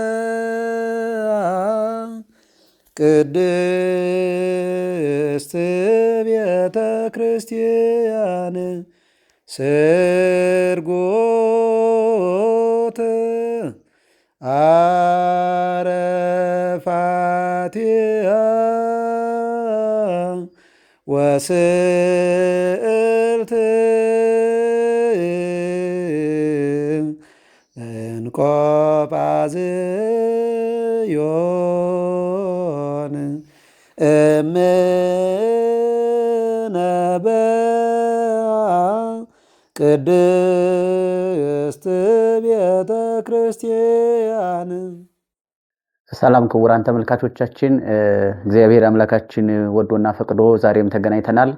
እምነበአ ቅድስት ቤተ ክርስቲያን ስርጎት አረፋቲሃ ወስእልት እንቆጳዝዮን እምነበአ ቅድስት ቤተ ክርስቲያን። ሰላም ክቡራን ተመልካቾቻችን፣ እግዚአብሔር አምላካችን ወዶና ፈቅዶ ዛሬም ተገናኝተናል።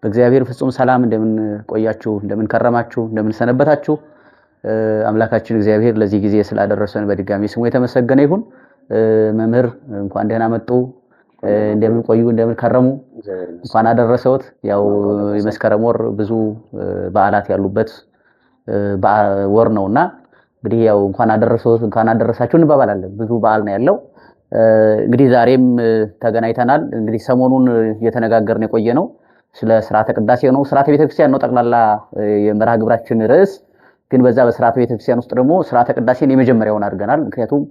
በእግዚአብሔር ፍጹም ሰላም እንደምን ቆያችሁ፣ እንደምን ከረማችሁ፣ እንደምን ሰነበታችሁ? አምላካችን እግዚአብሔር ለዚህ ጊዜ ስላደረሰን በድጋሚ ስሙ የተመሰገነ ይሁን። መምህር እንኳን ደህና መጡ። እንደምን ቆዩ፣ እንደምን ከረሙ? እንኳን አደረሰዎት። ያው የመስከረም ወር ብዙ በዓላት ያሉበት ወር ነውና እንግዲህ ያው እንኳን አደረሰዎት እንኳን አደረሳችሁ እንባባላለን። ብዙ በዓል ነው ያለው። እንግዲህ ዛሬም ተገናኝተናል። እንግዲህ ሰሞኑን እየተነጋገርን የቆየ ነው ስለ ሥርዓተ ቅዳሴ ነው። ሥርዓተ ቤተክርስቲያን ነው ጠቅላላ የመርሃ ግብራችን ርዕስ። ግን በዛ በሥርዓተ ቤተክርስቲያን ውስጥ ደግሞ ሥርዓተ ቅዳሴን የመጀመሪያውን አድርገናል። ምክንያቱም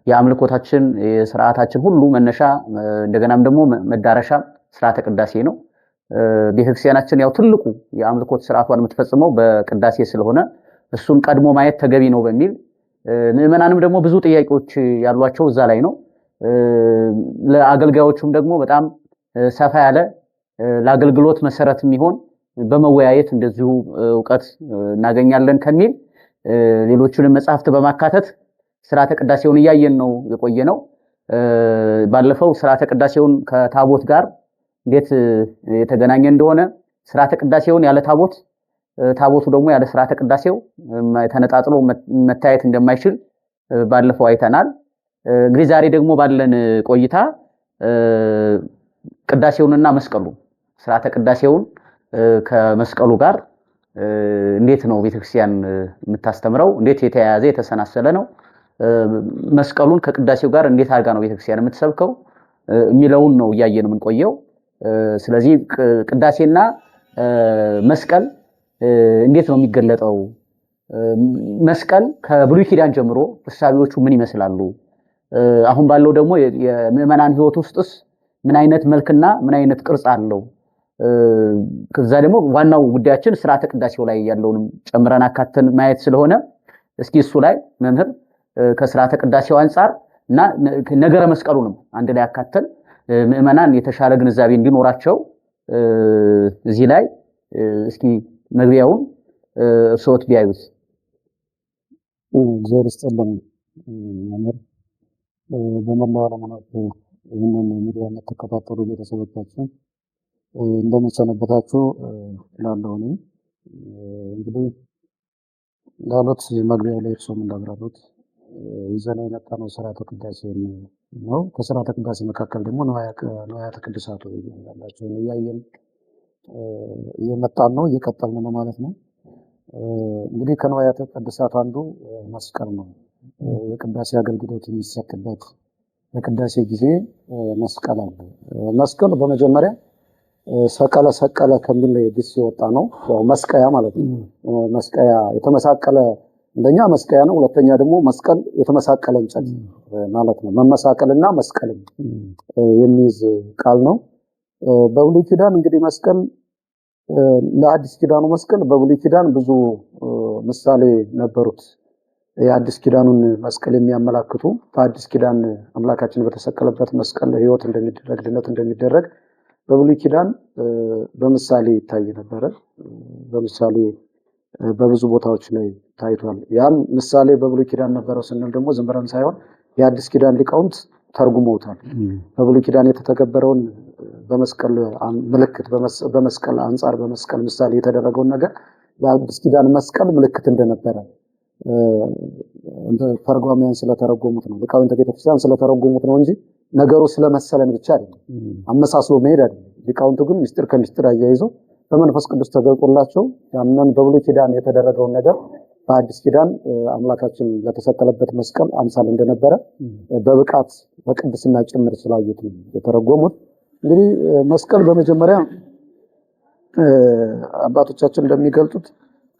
የአምልኮታችን የሥርዓታችን ሁሉ መነሻ እንደገናም ደግሞ መዳረሻ ሥርዓተ ቅዳሴ ነው። ቤተክርስቲያናችን ያው ትልቁ የአምልኮት ሥርዓቷን የምትፈጽመው በቅዳሴ ስለሆነ እሱን ቀድሞ ማየት ተገቢ ነው በሚል ምዕመናንም ደግሞ ብዙ ጥያቄዎች ያሏቸው እዛ ላይ ነው። ለአገልጋዮቹም ደግሞ በጣም ሰፋ ያለ ለአገልግሎት መሰረት የሚሆን በመወያየት እንደዚሁ ዕውቀት እናገኛለን ከሚል ሌሎቹንም መጻሕፍት በማካተት ሥርዓተ ቅዳሴውን እያየን ነው የቆየ ነው። ባለፈው ሥርዓተ ቅዳሴውን ከታቦት ጋር እንዴት የተገናኘ እንደሆነ ሥርዓተ ቅዳሴውን ያለ ታቦት ታቦቱ ደግሞ ያለ ሥርዓተ ቅዳሴው ተነጣጥሎ መታየት እንደማይችል ባለፈው አይተናል። እንግዲህ ዛሬ ደግሞ ባለን ቆይታ ቅዳሴውንና መስቀሉን ሥርዓተ ቅዳሴውን ከመስቀሉ ጋር እንዴት ነው ቤተክርስቲያን የምታስተምረው? እንዴት የተያያዘ የተሰናሰለ ነው? መስቀሉን ከቅዳሴው ጋር እንዴት አድርጋ ነው ቤተክርስቲያን የምትሰብከው የሚለውን ነው እያየን የምንቆየው። ስለዚህ ቅዳሴና መስቀል እንዴት ነው የሚገለጠው? መስቀል ከብሉይ ኪዳን ጀምሮ እሳቤዎቹ ምን ይመስላሉ? አሁን ባለው ደግሞ የምዕመናን ሕይወት ውስጥስ ምን አይነት መልክና ምን አይነት ቅርጽ አለው? ከዛ ደግሞ ዋናው ጉዳያችን ሥርዓተ ቅዳሴው ላይ ያለውንም ጨምረን አካተን ማየት ስለሆነ እስኪ እሱ ላይ መምህር ከሥርዓተ ቅዳሴው አንፃር እና ነገረ መስቀሉንም አንድ ላይ አካተን ምዕመናን የተሻለ ግንዛቤ እንዲኖራቸው እዚህ ላይ እስኪ መግቢያውን እርስዎት ቢያዩት። እግዚአብሔር ይስጥልን መምህር። በመላው ዓለም ሆናችሁ ይህንን ሚዲያ የምትከታተሉ ቤተሰቦቻችን እንደምን ሰነበታችሁ እላለሁ። እንግዲህ እንዳሉት መግቢያው ላይ እርስዎም እንዳብራሩት ይዘን የመጣነው ሥርዓተ ቅዳሴ ነው። ከሥርዓተ ቅዳሴ መካከል ደግሞ ንዋያተ ቅድሳቱ ያላቸውን እያየን እየመጣን ነው፣ እየቀጠልን ነው ማለት ነው። እንግዲህ ከንዋያተ ቅድሳት አንዱ መስቀል ነው። የቅዳሴ አገልግሎት የሚሰጥበት በቅዳሴ ጊዜ መስቀል አለ። መስቀል በመጀመሪያ ሰቀለ ከሚል ግስ የወጣ ነው። ያው መስቀያ ማለት ነው። መስቀያ የተመሳቀለ እንደኛ መስቀያ ነው። ሁለተኛ ደግሞ መስቀል የተመሳቀለ እንጨት ማለት ነው። መመሳቀልና መስቀልን የሚይዝ ቃል ነው። በብሉይ ኪዳን እንግዲህ መስቀል ለአዲስ ኪዳኑ መስቀል በብሉይ ኪዳን ብዙ ምሳሌ ነበሩት። የአዲስ ኪዳኑን መስቀል የሚያመላክቱ በአዲስ ኪዳን አምላካችን በተሰቀለበት መስቀል ሕይወት እንደሚደረግ ድነት እንደሚደረግ በብሉይ ኪዳን በምሳሌ ይታይ ነበረ። በምሳሌ በብዙ ቦታዎች ላይ ታይቷል። ያም ምሳሌ በብሉይ ኪዳን ነበረው ስንል ደግሞ ዝም ብለን ሳይሆን የአዲስ ኪዳን ሊቃውንት ተርጉመውታል። በብሉይ ኪዳን የተተገበረውን በመስቀል ምልክት በመስቀል አንጻር በመስቀል ምሳሌ የተደረገውን ነገር የአዲስ ኪዳን መስቀል ምልክት እንደነበረ ተርጓሚያን ስለተረጎሙት ነው። ሊቃውንተ ቤተክርስቲያን ስለተረጎሙት ነው እንጂ ነገሩ ስለመሰለን ብቻ አይደለም። አመሳስሎ መሄድ አይደለም። ሊቃውንቱ ግን ምስጢር ከምስጢር አያይዘው በመንፈስ ቅዱስ ተገልጦላቸው ያንን በብሉይ ኪዳን የተደረገውን ነገር በአዲስ ኪዳን አምላካችን ለተሰቀለበት መስቀል አምሳል እንደነበረ በብቃት በቅድስና ጭምር ስላዩት የተረጎሙት። እንግዲህ መስቀል በመጀመሪያ አባቶቻችን እንደሚገልጡት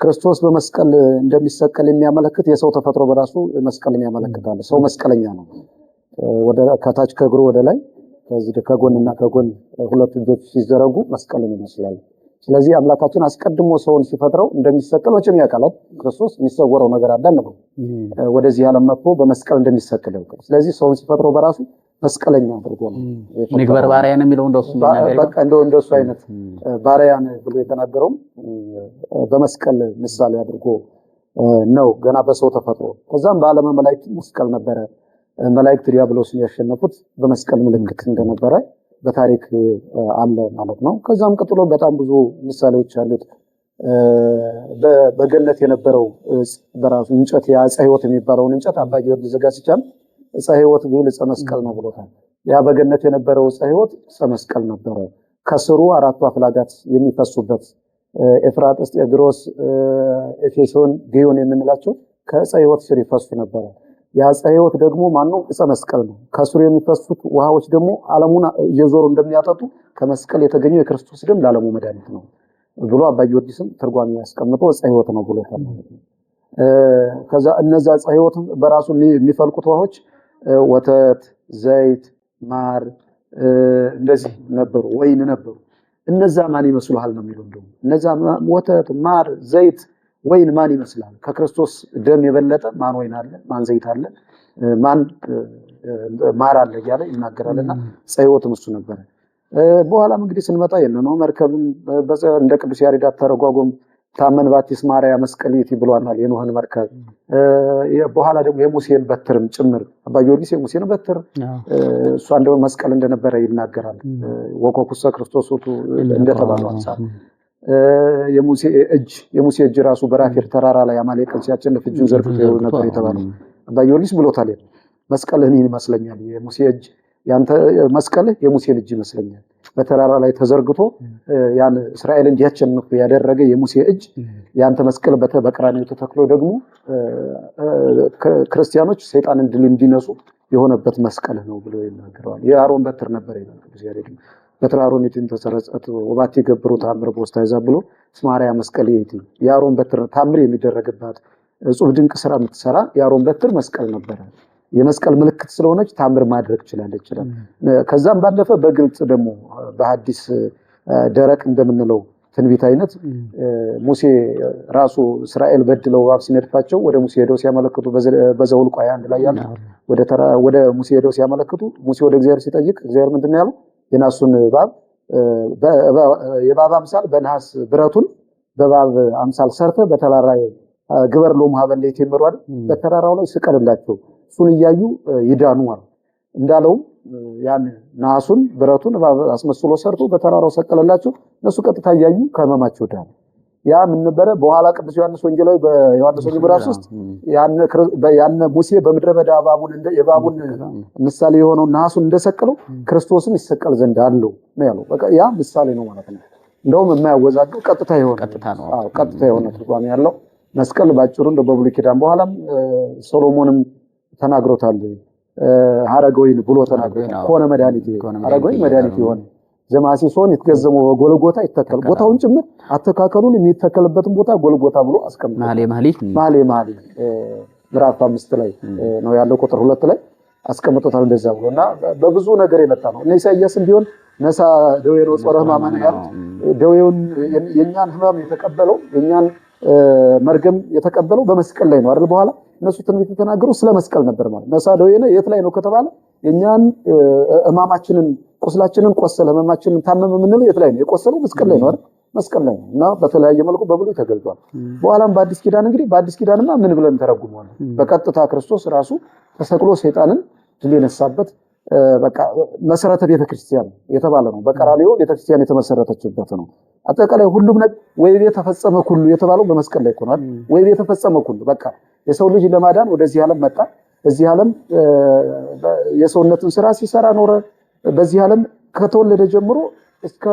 ክርስቶስ በመስቀል እንደሚሰቀል የሚያመለክት የሰው ተፈጥሮ በራሱ መስቀልን ያመለክታል። ሰው መስቀለኛ ነው። ወደ ከታች ከእግሩ ወደ ላይ ከዚህ ከጎንና ከጎን ሁለት እጆች ሲዘረጉ መስቀልን ይመስላል። ስለዚህ አምላካችን አስቀድሞ ሰውን ሲፈጥረው እንደሚሰቀል ወጭም ያውቃል። ክርስቶስ የሚሰወረው ነገር አዳነው ወደዚህ ዓለም መጥቶ በመስቀል እንደሚሰቀል ያውቃል። ስለዚህ ሰውን ሲፈጥረው በራሱ መስቀለኛ አድርጎ ነው ንግበር ባሪያን የሚለው እንደሱ ነገር በቃ እንደሱ አይነት ባሪያን ብሎ የተናገረው በመስቀል ምሳሌ አድርጎ ነው ገና በሰው ተፈጥሮ። ከዛም በዓለመ መላእክት መስቀል ነበረ። መላእክት ዲያብሎስን ያሸነፉት በመስቀል ምልክት እንደነበረ በታሪክ አለ ማለት ነው። ከዛም ቀጥሎ በጣም ብዙ ምሳሌዎች አሉት። በገነት የነበረው በራሱ እንጨት የዕፀ ሕይወት የሚባለውን እንጨት አባ ጊዮርጊስ ዘጋስጫን ዕፀ ሕይወት ቢል ዕፀ መስቀል ነው ብሎታል። ያ በገነት የነበረው ዕፀ ሕይወት ዕፀ መስቀል ነበረ። ከስሩ አራቱ አፍላጋት የሚፈሱበት ኤፍራጥስ፣ ጤግሮስ፣ ኤፌሶን፣ ጊዮን የምንላቸው ከዕፀ ሕይወት ስር ይፈሱ ነበረ። የዕፀ ሕይወት ደግሞ ማነው? ዕፀ መስቀል ነው። ከስሩ የሚፈሱት ውሃዎች ደግሞ ዓለሙን እየዞሩ እንደሚያጠጡ ከመስቀል የተገኘው የክርስቶስ ደም ለዓለሙ መድኃኒት ነው ብሎ አባ ጊዮርጊስም ትርጓሜ ያስቀምጦ ዕፀ ሕይወት ነው ብሎታል ማለት ነው። ከዛ እነዛ ዕፀ ሕይወት በራሱ የሚፈልቁት ውሃዎች ወተት፣ ዘይት፣ ማር እንደዚህ ነበሩ፣ ወይን ነበሩ። እነዛ ማን ይመስሉሃል ነው የሚለው። እንደው እነዛ ወተት፣ ማር፣ ዘይት፣ ወይን ማን ይመስላል? ከክርስቶስ ደም የበለጠ ማን ወይን አለ? ማን ዘይት አለ? ማን ማር አለ እያለ ይናገራልና ዕፀ ሕይወትም እሱ ነበረ። በኋላም እንግዲህ ስንመጣ የነነው መርከብን እንደ ቅዱስ ያሬድ አተረጓጎም ታመን ባቲስ ማርያም መስቀሊት ይብሏናል የኖህን መርከብ። በኋላ ደግሞ የሙሴን በትርም ጭምር አባ ጊዮርጊስ የሙሴን በትር እሷ እንደው መስቀል እንደነበረ ይናገራል። ወኮኩሰ ክርስቶስ ወቱ እንደተባለው አንሳር የሙሴ እጅ ራሱ በራፊር ተራራ ላይ አማሌቅን ሲያቸንፍ እጁን ዘርግቶ ነበር የተባለው አባ ጊዮርጊስ ብሎታል። መስቀልህን ይመስለኛል የሙሴ እጅ ያንተ መስቀልህ የሙሴ እጅ ይመስለኛል። በተራራ ላይ ተዘርግቶ ያን እስራኤልን እንዲያቸንፍ ያደረገ የሙሴ እጅ ያንተ መስቀል በቀራንዮ ተተክሎ ደግሞ ክርስቲያኖች ሰይጣንን ድል እንዲነሱ የሆነበት መስቀል ነው ብሎ ይናገራል። የአሮን በትር ነበር ይላል ቅዱስ ያሬድ። በትር አሮን ይትን ተሰረጸት ወባቲ ገብሩ ታምር ቦስታ ይዛ ብሎ ስማሪያ መስቀል ይቲ የአሮን በትር ታምር የሚደረግባት እጹብ ድንቅ ስራ የምትሰራ የአሮን በትር መስቀል ነበር። የመስቀል ምልክት ስለሆነች ታምር ማድረግ ይችላል። ከዛም ባለፈ በግልጽ ደግሞ በሐዲስ ደረቅ እንደምንለው ትንቢት አይነት ሙሴ ራሱ እስራኤል በድለው እባብ ሲነድፋቸው ወደ ሙሴ ሄደው ሲያመለክቱ በዘኍልቍ 21 ላይ ያለ ወደ ሙሴ ሄደው ሲያመለክቱ ሙሴ ወደ እግዚአብሔር ሲጠይቅ እግዚአብሔር ምንድነው ያለው? የናሱን እባብ የእባብ አምሳል በነሐስ ብረቱን በእባብ አምሳል ሰርተ በተራራ ግበር ሎሙ ሀበ እንደ ይቴምሩ አይደል? በተራራው ላይ ስቀልላቸው እሱን እያዩ ይዳኑ አለ። እንዳለው ያን ነሐሱን ብረቱን እባብ አስመስሎ ሰርቶ በተራራው ሰቀለላቸው። እነሱ ቀጥታ እያዩ ከህመማቸው ዳኑ። ያ ምን ነበረ? በኋላ ቅዱስ ዮሐንስ ወንጌላዊ በዮሐንስ ወንጌል ምዕራፍ 3 ያን ሙሴ በምድረ በዳ የእባቡን ምሳሌ የሆነው ነሐሱን እንደሰቀለው ክርስቶስን ይሰቀል ዘንድ አለው ነው ያለው። በቃ ያ ምሳሌ ነው ማለት ነው። እንደውም የማያወዛገው ቀጥታ የሆነ ትርጓሜ ያለው መስቀል ባጭሩ እንደ በብሉይ ኪዳን በኋላም ሶሎሞንም ተናግሮታል። ሐረገ ወይን ብሎ ተናግሮታል። ኮነ መድኃኒት ሐረገ ወይን መድኃኒት ይሆን ዘማሲሶን ይትገዘሙ በጎልጎታ ይተከል ቦታውን ጭምር አተካከሉን የሚተከልበትን ቦታ ጎልጎታ ብሎ አስቀምጧል። ማሌ ምዕራፍ 5 ላይ ነው ያለው ቁጥር 2 ላይ አስቀምጦታል እንደዛ ብሎና በብዙ ነገር የመጣ ነው። ኢሳይያስም ቢሆን ነሳ ደዌ ነው ጾረ ሕማማን ያለ ደዌውን የኛን ሕማም የተቀበለው የኛን መርገም የተቀበለው በመስቀል ላይ ነው አይደል? በኋላ እነሱ ትንቢት የተናገሩ ስለ መስቀል ነበር ማለት ነሳ ደዌ ነው የት ላይ ነው ከተባለ የኛን ሕማማችንን ቁስላችንን ቆሰለ ሕማማችንን ታመመ የምንለው የት ላይ ነው? የቆሰለው መስቀል ላይ ነው አይደል? መስቀል ላይ ነው እና በተለያየ መልኩ በብሉይ ተገልጧል። በኋላም በአዲስ ኪዳን እንግዲህ በአዲስ ኪዳንማ ምን ብለን ተረጉመዋል? በቀጥታ ክርስቶስ ራሱ ተሰቅሎ ሰይጣንን ድል የነሳበት በቃ መሰረተ ቤተክርስቲያን የተባለ ነው። በቀራንዮ ቤተክርስቲያን የተመሰረተችበት ነው። አጠቃላይ ሁሉም ነገር ወይቤ ተፈጸመ ሁሉ የተባለው በመስቀል ላይ ሆኗል። ወይቤ ተፈጸመ ሁሉ በቃ የሰው ልጅ ለማዳን ወደዚህ ዓለም መጣ። በዚህ ዓለም የሰውነትን ስራ ሲሰራ ኖረ። በዚህ ዓለም ከተወለደ ጀምሮ እስከ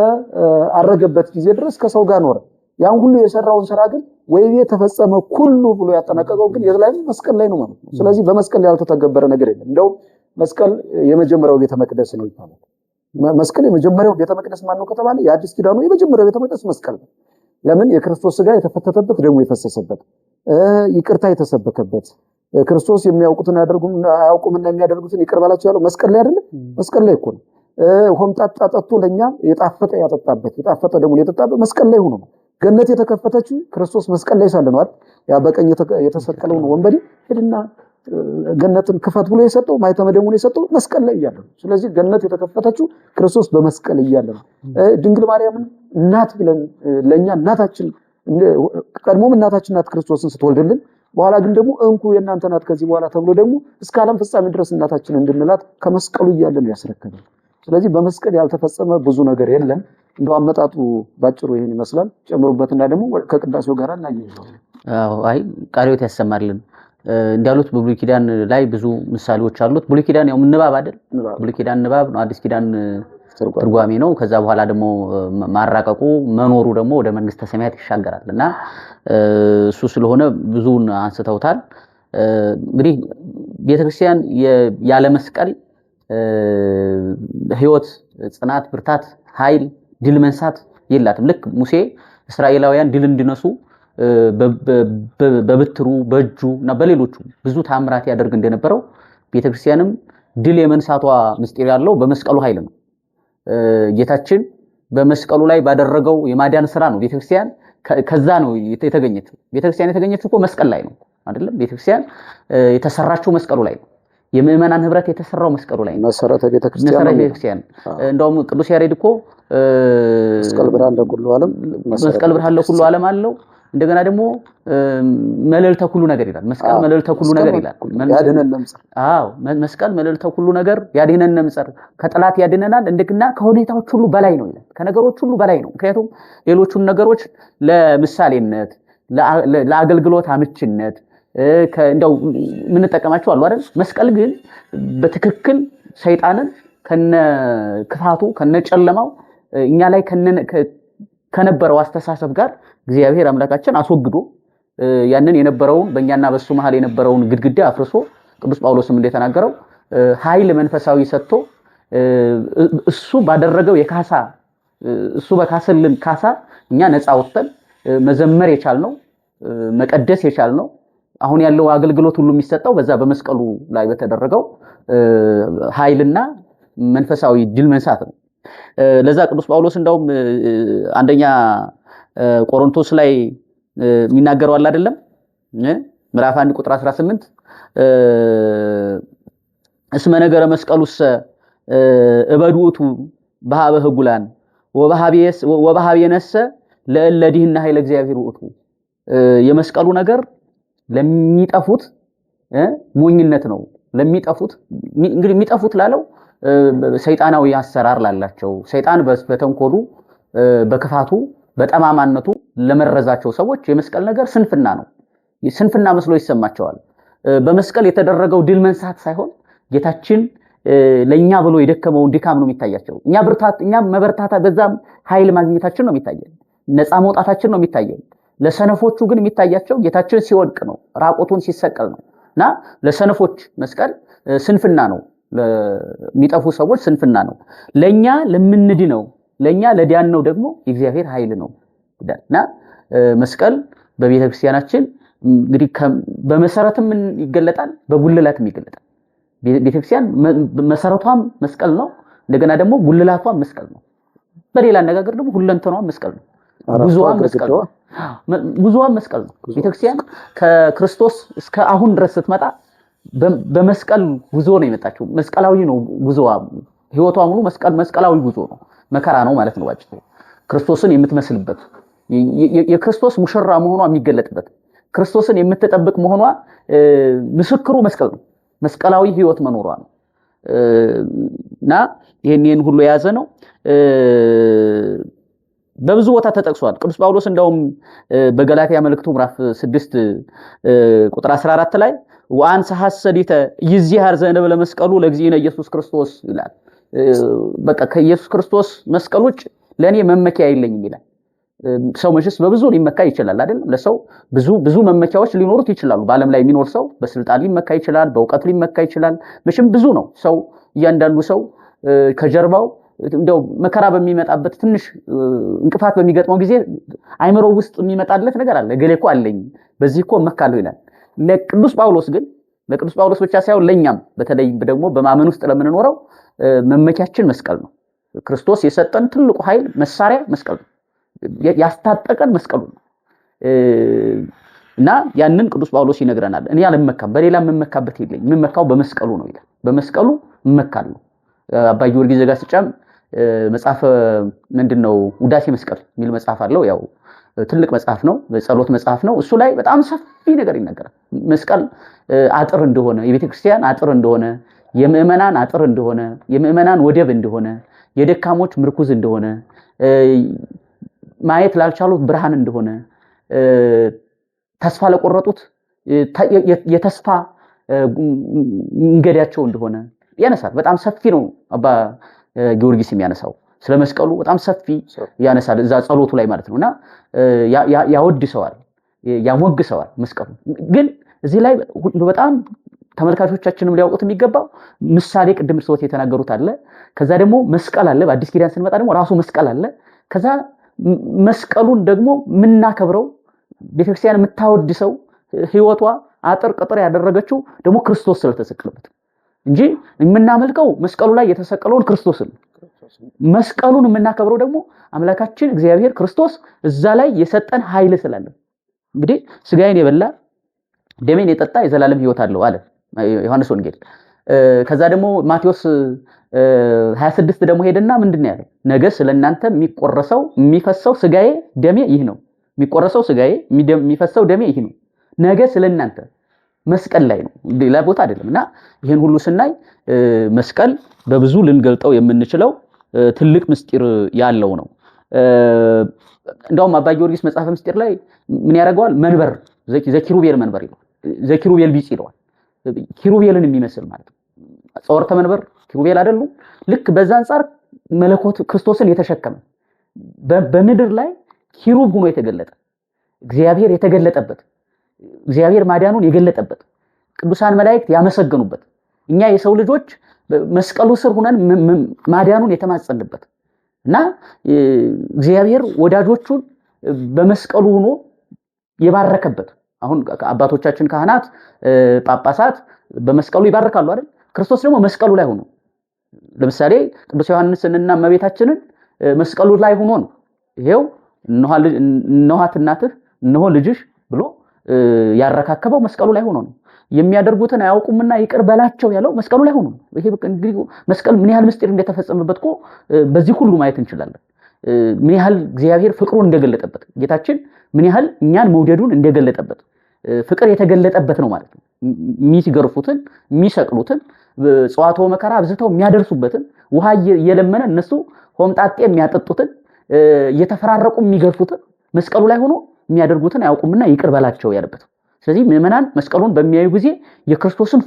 አረገበት ጊዜ ድረስ ከሰው ጋር ኖረ። ያን ሁሉ የሰራውን ስራ ግን ወይቤ ተፈጸመ ሁሉ ብሎ ያጠናቀቀው ግን የት ላይ? መስቀል ላይ ነው ማለት ነው። ስለዚህ በመስቀል ያልተተገበረ ነገር የለም። እንደው መስቀል የመጀመሪያው ቤተ መቅደስ ነው ይባላል። መስቀል የመጀመሪያው ቤተ መቅደስ ማን ነው ከተባለ የአዲስ ኪዳኑ የመጀመሪያው ቤተ መቅደስ መስቀል ነው። ለምን? የክርስቶስ ሥጋ የተፈተተበት ደሙ የፈሰሰበት ይቅርታ የተሰበከበት ክርስቶስ የሚያውቁትን አያውቁምና የሚያደርጉትን ይቅር ባላቸው ያለው መስቀል ላይ አይደለም? መስቀል ላይ እኮ ነው። ሆምጣጣ ጠጥቶ ለኛ የጣፈጠ ያጠጣበት የጣፈጠ ደሙን የጠጣበት መስቀል ላይ ሆኖ ነው። ገነት የተከፈተችው ክርስቶስ መስቀል ላይ ሳለ ነው አይደል? ያ በቀኝ የተሰቀለውን ወንበዴ ሄድና ገነትን ክፈት ብሎ የሰጠው ማይተመ ደሙን የሰጠው መስቀል ላይ እያለ ነው። ስለዚህ ገነት የተከፈተችው ክርስቶስ በመስቀል እያለ ነው። ድንግል ማርያምን እናት ብለን ለኛ እናታችን ቀድሞም እናታችን ናት ክርስቶስን ስትወልድልን፣ በኋላ ግን ደግሞ እንኩ የእናንተ ናት ከዚህ በኋላ ተብሎ ደግሞ እስከ ዓለም ፍጻሜ ድረስ እናታችን እንድንላት ከመስቀሉ እያለ ነው ያስረከበን። ስለዚህ በመስቀል ያልተፈጸመ ብዙ ነገር የለም። እንደው አመጣጡ ባጭሩ ይሄን ይመስላል። ጨምሩበትና ደግሞ ከቅዳሴው ጋር እናያይዘዋለን። አይ ቃልዮት ያሰማልን እንዳሉት በብሉይ ኪዳን ላይ ብዙ ምሳሌዎች አሉት። ብሉይ ኪዳን ያው ንባብ አይደል? ብሉይ ኪዳን ንባብ ነው። አዲስ ኪዳን ትርጓሜ ነው። ከዛ በኋላ ደግሞ ማራቀቁ መኖሩ ደግሞ ወደ መንግስተ ሰማያት ይሻገራልና እሱ ስለሆነ ብዙን አንስተውታል። እንግዲህ ቤተክርስቲያን ያለ መስቀል ህይወት፣ ጽናት፣ ብርታት፣ ኃይል፣ ድል መንሳት የላትም። ልክ ሙሴ እስራኤላውያን ድል እንዲነሱ በብትሩ በእጁ እና በሌሎቹ ብዙ ታምራት ያደርግ እንደነበረው ቤተክርስቲያንም ድል የመንሳቷ ምስጢር ያለው በመስቀሉ ኃይል ነው። ጌታችን በመስቀሉ ላይ ባደረገው የማዳን ስራ ነው ቤተክርስቲያን ከዛ ነው የተገኘችው። ቤተክርስቲያን የተገኘችው እኮ መስቀል ላይ ነው አይደለም? ቤተክርስቲያን የተሰራችው መስቀሉ ላይ ነው። የምእመናን ህብረት የተሰራው መስቀሉ ላይ ነው። መሰረተ ቤተክርስቲያን እንደውም ቅዱስ ያሬድ እኮ መስቀል ብርሃን ለኩሉ ዓለም መስቀል ብርሃን ለኩሉ ዓለም አለው። እንደገና ደግሞ መልዕልተ ኩሉ ነገር ይላል። መስቀል መልዕልተ ኩሉ ነገር ይላል። ያድነን ነምጸር። አዎ መስቀል መልዕልተ ኩሉ ነገር ያድነን ነምጸር፣ ከጠላት ያድነናል። እንደገና ከሁኔታዎች ሁሉ በላይ ነው ይላል። ከነገሮች ሁሉ በላይ ነው። ምክንያቱም ሌሎቹን ነገሮች ለምሳሌነት፣ ለአገልግሎት አመችነት እንደው ምን ተጠቀማቸው አሉ አይደል? መስቀል ግን በትክክል ሰይጣንን ከነ ክፋቱ ከነ ጨለማው እኛ ላይ ከነበረው አስተሳሰብ ጋር እግዚአብሔር አምላካችን አስወግዶ ያንን የነበረውን በእኛና በሱ መሃል የነበረውን ግድግዳ አፍርሶ ቅዱስ ጳውሎስም እንደተናገረው ኃይል መንፈሳዊ ሰጥቶ እሱ ባደረገው የካሳ እሱ በካሰልን ካሳ እኛ ነፃ ወጥተን መዘመር የቻልነው መቀደስ የቻልነው አሁን ያለው አገልግሎት ሁሉ የሚሰጠው በዛ በመስቀሉ ላይ በተደረገው ኃይልና መንፈሳዊ ድል መንሳት ነው። ለዛ ቅዱስ ጳውሎስ እንደውም አንደኛ ቆሮንቶስ ላይ የሚናገረው አለ አይደለም? ምዕራፍ 1 ቁጥር 18 እስመ ነገረ መስቀሉስ እበዱቱ በሃበ ህጉላን ወበሃቤነሰ ለእለዲህና ኃይለ እግዚአብሔር ውእቱ። የመስቀሉ ነገር ለሚጠፉት ሞኝነት ነው። ለሚጠፉት እንግዲህ የሚጠፉት ላለው ሰይጣናዊ አሰራር ላላቸው ሰይጣን በተንኮሉ በክፋቱ በጠማማነቱ ለመረዛቸው ሰዎች የመስቀል ነገር ስንፍና ነው። ስንፍና መስሎ ይሰማቸዋል። በመስቀል የተደረገው ድል መንሳት ሳይሆን ጌታችን ለኛ ብሎ የደከመውን ድካም ነው የሚታያቸው። እኛ መበርታታ በዛም ኃይል ማግኘታችን ነው የሚታየን። ነፃ መውጣታችን ነው የሚታየን። ለሰነፎቹ ግን የሚታያቸው ጌታችን ሲወድቅ ነው፣ ራቆቱን ሲሰቀል ነው። እና ለሰነፎች መስቀል ስንፍና ነው፣ ለሚጠፉ ሰዎች ስንፍና ነው። ለኛ ለምንድነው ለኛ ለዲያነው ደግሞ የእግዚአብሔር ኃይል ነው እና መስቀል በቤተ ክርስቲያናችን እንግዲህ በመሰረትም ይገለጣል፣ በጉልላትም ይገለጣል። ቤተ ክርስቲያን መሰረቷም መስቀል ነው፣ እንደገና ደግሞ ጉልላቷም መስቀል ነው። በሌላ አነጋገር ደግሞ ሁለንተናዋ መስቀል ነው፣ ጉዞዋም መስቀል ነው። ጉዞዋም መስቀል ነው። ቤተ ክርስቲያን ከክርስቶስ እስከ አሁን ድረስ ስትመጣ በመስቀል ጉዞ ነው የመጣችው። መስቀላዊ ነው ጉዞዋ። ህይወቷ ሙሉ መስቀላዊ ጉዞ ነው። መከራ ነው ማለት ነው ባጭሩ። ክርስቶስን የምትመስልበት የክርስቶስ ሙሽራ መሆኗ የሚገለጥበት ክርስቶስን የምትጠብቅ መሆኗ ምስክሩ መስቀል ነው። መስቀላዊ ህይወት መኖሯ ነው እና ይሄን ሁሉ የያዘ ነው። በብዙ ቦታ ተጠቅሷል። ቅዱስ ጳውሎስ እንደውም በገላትያ መልእክቱ ምዕራፍ 6 ቁጥር 14 ላይ ወአንሰ ሐሰዲተ ይዚሃር ዘእንበለ ለመስቀሉ ለእግዚእነ ኢየሱስ ክርስቶስ ይላል። በቃ ከኢየሱስ ክርስቶስ መስቀል ውጭ ለኔ መመኪያ የለኝም ይላል። ሰው መቼስ በብዙ ሊመካ ይችላል አይደል? ለሰው ብዙ መመኪያዎች ሊኖሩት ይችላሉ። በዓለም ላይ የሚኖር ሰው በስልጣን ሊመካ ይችላል፣ በእውቀት ሊመካ ይችላል። መቼም ብዙ ነው ሰው። እያንዳንዱ ሰው ከጀርባው እንደው መከራ በሚመጣበት ትንሽ እንቅፋት በሚገጥመው ጊዜ አይምሮ ውስጥ የሚመጣለት ነገር አለ። ገሌ እኮ አለኝ በዚህ እኮ መካለው ይላል። ለቅዱስ ጳውሎስ ብቻ ሳይሆን ለኛም በተለይ ደግሞ በማመን ውስጥ ለምንኖረው መመኪያችን መስቀል ነው። ክርስቶስ የሰጠን ትልቁ ኃይል መሳሪያ መስቀል ነው። ያስታጠቀን መስቀሉ ነው። እና ያንን ቅዱስ ጳውሎስ ይነግረናል። እኔ አልመካም፣ በሌላ የምመካበት የለኝም፣ የምመካው በመስቀሉ ነው ይላል። በመስቀሉ እመካለሁ። አባ ጊዮርጊስ ዘጋስጫም መጽሐፍ ምንድነው ውዳሴ መስቀል የሚል መጽሐፍ አለው። ያው ትልቅ መጽሐፍ ነው፣ ጸሎት መጽሐፍ ነው። እሱ ላይ በጣም ሰፊ ነገር ይናገራል። መስቀል አጥር እንደሆነ፣ የቤተ ክርስቲያን አጥር እንደሆነ፣ የምእመናን አጥር እንደሆነ፣ የምእመናን ወደብ እንደሆነ፣ የደካሞች ምርኩዝ እንደሆነ፣ ማየት ላልቻሉት ብርሃን እንደሆነ፣ ተስፋ ለቆረጡት የተስፋ መንገዳቸው እንደሆነ ያነሳል። በጣም ሰፊ ነው አባ ጊዮርጊስ የሚያነሳው ስለ መስቀሉ በጣም ሰፊ ያነሳል እዛ ጸሎቱ ላይ ማለት ነውና ያወድሰዋል፣ ያሞግሰዋል መስቀሉ። ግን እዚህ ላይ በጣም ተመልካቾቻችንም ሊያውቁት የሚገባው ምሳሌ ቅድም ሰዎች የተናገሩት አለ። ከዛ ደግሞ መስቀል አለ። በአዲስ ኪዳን ስንመጣ ደግሞ ራሱ መስቀል አለ። ከዛ መስቀሉን ደግሞ ምናከብረው ቤተክርስቲያን የምታወድሰው ህይወቷ አጥር ቅጥር ያደረገችው ደግሞ ክርስቶስ ስለተሰቀለበት እንጂ የምናመልከው መስቀሉ ላይ የተሰቀለውን ክርስቶስን። መስቀሉን የምናከብረው ደግሞ አምላካችን እግዚአብሔር ክርስቶስ እዛ ላይ የሰጠን ኃይል ስላለ። እንግዲህ ስጋዬን የበላ ደሜን የጠጣ የዘላለም ህይወት አለው አለ ዮሐንስ ወንጌል። ከዛ ደግሞ ማቴዎስ 26 ደግሞ ሄደና ምንድነው ያለው? ነገ ስለናንተ የሚፈሰው ስጋዬ ደሜ ይህ ነው። የሚቆረሰው ስጋዬ የሚፈሰው ደሜ ይህ ነው። ነገ ስለናንተ መስቀል ላይ ነው፣ ሌላ ቦታ አይደለምና ይሄን ሁሉ ስናይ መስቀል በብዙ ልንገልጠው የምንችለው ትልቅ ምስጢር ያለው ነው። እንደውም አባ ጊዮርጊስ መጽሐፈ ምስጢር ላይ ምን ያደርገዋል? መንበር ዘኪሩቤል መንበር ይላል። ዘኪሩቤል ቢጽ ይለዋል። ኪሩቤልን የሚመስል ማለት ነው። ጾርተ መንበር ኪሩቤል አይደሉ? ልክ በዛ አንፃር መለኮት ክርስቶስን የተሸከመ በምድር ላይ ኪሩብ ሆኖ የተገለጠ እግዚአብሔር የተገለጠበት እግዚአብሔር ማዳኑን የገለጠበት ቅዱሳን መላእክት ያመሰገኑበት እኛ የሰው ልጆች መስቀሉ ስር ሆነን ማዳኑን የተማጸንበት እና እግዚአብሔር ወዳጆቹን በመስቀሉ ሆኖ የባረከበት። አሁን አባቶቻችን ካህናት፣ ጳጳሳት በመስቀሉ ይባርካሉ አይደል? ክርስቶስ ደግሞ መስቀሉ ላይ ሆኖ ለምሳሌ ቅዱስ ዮሐንስንና እመቤታችንን መስቀሉ ላይ ሆኖ ነው ይሄው እነኋት እናትህ እነሆ ልጅሽ ብሎ ያረካከበው መስቀሉ ላይ ሆኖ ነው። የሚያደርጉትን አያውቁምና ይቅር በላቸው ያለው መስቀሉ ላይ ሆኖ ነው። ይሄ እንግዲህ መስቀል ምን ያህል ምስጢር እንደተፈጸመበት እኮ በዚህ ሁሉ ማየት እንችላለን። ምን ያህል እግዚአብሔር ፍቅሩን እንደገለጠበት፣ ጌታችን ምን ያህል እኛን መውደዱን እንደገለጠበት ፍቅር የተገለጠበት ነው ማለት ነው። የሚገርፉትን የሚሰቅሉትን ጽዋቶ መከራ አብዝተው የሚያደርሱበትን ውሃ እየለመነ እነሱ ሆምጣጤ የሚያጠጡትን እየተፈራረቁ የሚገርፉትን መስቀሉ ላይ ሆኖ የሚያደርጉትን አያውቁምና ይቅር በላቸው ያለበት። ስለዚህ ምዕመናን መስቀሉን በሚያዩ ጊዜ የክርስቶስን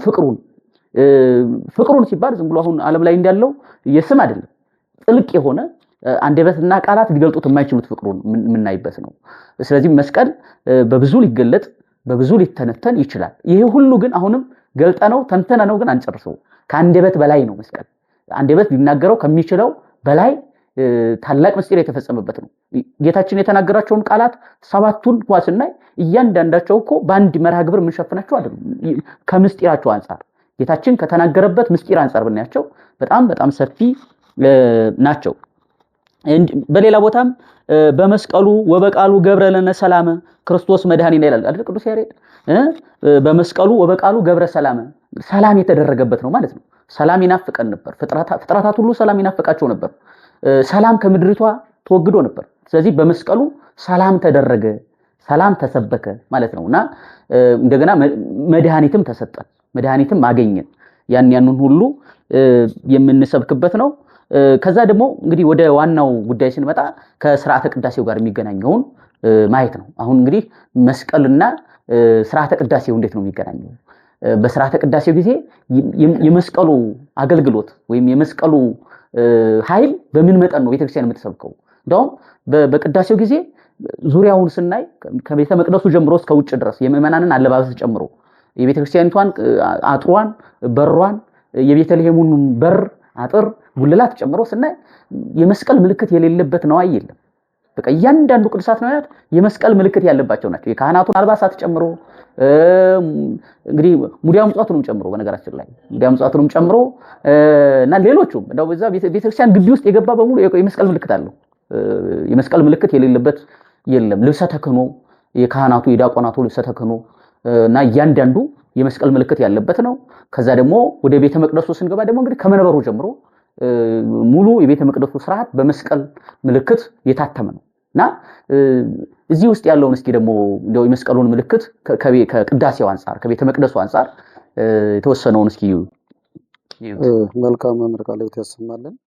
ፍቅሩን ሲባል ዝም ብሎ አሁን ዓለም ላይ እንዳለው የስም አይደለም፣ ጥልቅ የሆነ አንደበትና ቃላት ሊገልጡት የማይችሉት ፍቅሩን የምናይበት ነው። ስለዚህ መስቀል በብዙ ሊገለጥ በብዙ ሊተነተን ይችላል። ይሄ ሁሉ ግን አሁንም ገልጠነው ተንተነነው ግን አንጨርሰው። ከአንደበት በላይ ነው መስቀል። አንደበት ሊናገረው ከሚችለው በላይ ታላቅ ምስጢር የተፈጸመበት ነው። ጌታችን የተናገራቸውን ቃላት ሰባቱን ስናይ እያንዳንዳቸው እኮ በአንድ መርሃ ግብር የምንሸፍናቸው አይደለም። ከምስጢራቸው አንፃር ጌታችን ከተናገረበት ምስጢር አንፃር ብናያቸው በጣም በጣም ሰፊ ናቸው። በሌላ ቦታም በመስቀሉ ወበቃሉ ገብረ ለነ ሰላም ክርስቶስ መድኃኒነ ይላል አይደል ቅዱስ ያሬድ። በመስቀሉ ወበቃሉ ገብረ ሰላም ሰላም የተደረገበት ነው ማለት ነው። ሰላም ይናፍቀን ነበር። ፍጥረታት ሁሉ ሰላም ይናፍቃቸው ነበር። ሰላም ከምድሪቷ ተወግዶ ነበር። ስለዚህ በመስቀሉ ሰላም ተደረገ፣ ሰላም ተሰበከ ማለት ነውና እንደገና መድኃኒትም ተሰጠን፣ መድኃኒትም አገኘን። ያንን ሁሉ የምንሰብክበት ነው። ከዛ ደግሞ እንግዲህ ወደ ዋናው ጉዳይ ስንመጣ ከሥርዓተ ቅዳሴው ጋር የሚገናኘውን ማየት ነው። አሁን እንግዲህ መስቀልና ሥርዓተ ቅዳሴው እንዴት ነው የሚገናኘው? በሥርዓተ ቅዳሴው ጊዜ የመስቀሉ አገልግሎት ወይም የመስቀሉ ኃይል በምን መጠን ነው ቤተክርስቲያን የምትሰብከው? እንደውም በቅዳሴው ጊዜ ዙሪያውን ስናይ ከቤተ መቅደሱ ጀምሮ እስከ ውጭ ድረስ የምእመናንን አለባበስ ጨምሮ የቤተ ክርስቲያኒቷን አጥሯን በሯን የቤተልሔሙን በር አጥር ጉልላት ጨምሮ ስናይ የመስቀል ምልክት የሌለበት ነው አይደለም። በቃ እያንዳንዱ ቅዱሳት ነዋያት የመስቀል ምልክት ያለባቸው ናቸው። የካህናቱን አልባሳት ጨምሮ እንግዲህ ሙዲያ ምጽዋቱንም ጨምሮ በነገራችን ላይ ሙዲያ ምጽዋቱንም ጨምሮ እና ሌሎቹም እንደው በዛ ቤተክርስቲያን ግቢ ውስጥ የገባ በሙሉ የመስቀል ምልክት አለው። የመስቀል ምልክት የሌለበት የለም። ልብሰ ተክህኖ የካህናቱ የዲያቆናቱ ልብሰ ተክህኖ እና እያንዳንዱ የመስቀል ምልክት ያለበት ነው። ከዛ ደግሞ ወደ ቤተ መቅደሱ ስንገባ ደግሞ እንግዲህ ከመንበሩ ጀምሮ ሙሉ የቤተ መቅደሱ ስርዓት በመስቀል ምልክት የታተመ ነው እና እዚህ ውስጥ ያለውን እስኪ ደግሞ እንደው የመስቀሉን ምልክት ከቅዳሴው አንፃር ከቤተ መቅደሱ አንፃር የተወሰነውን እስኪ መልካም መምህር ቃለ ሕይወት ያሰማልን።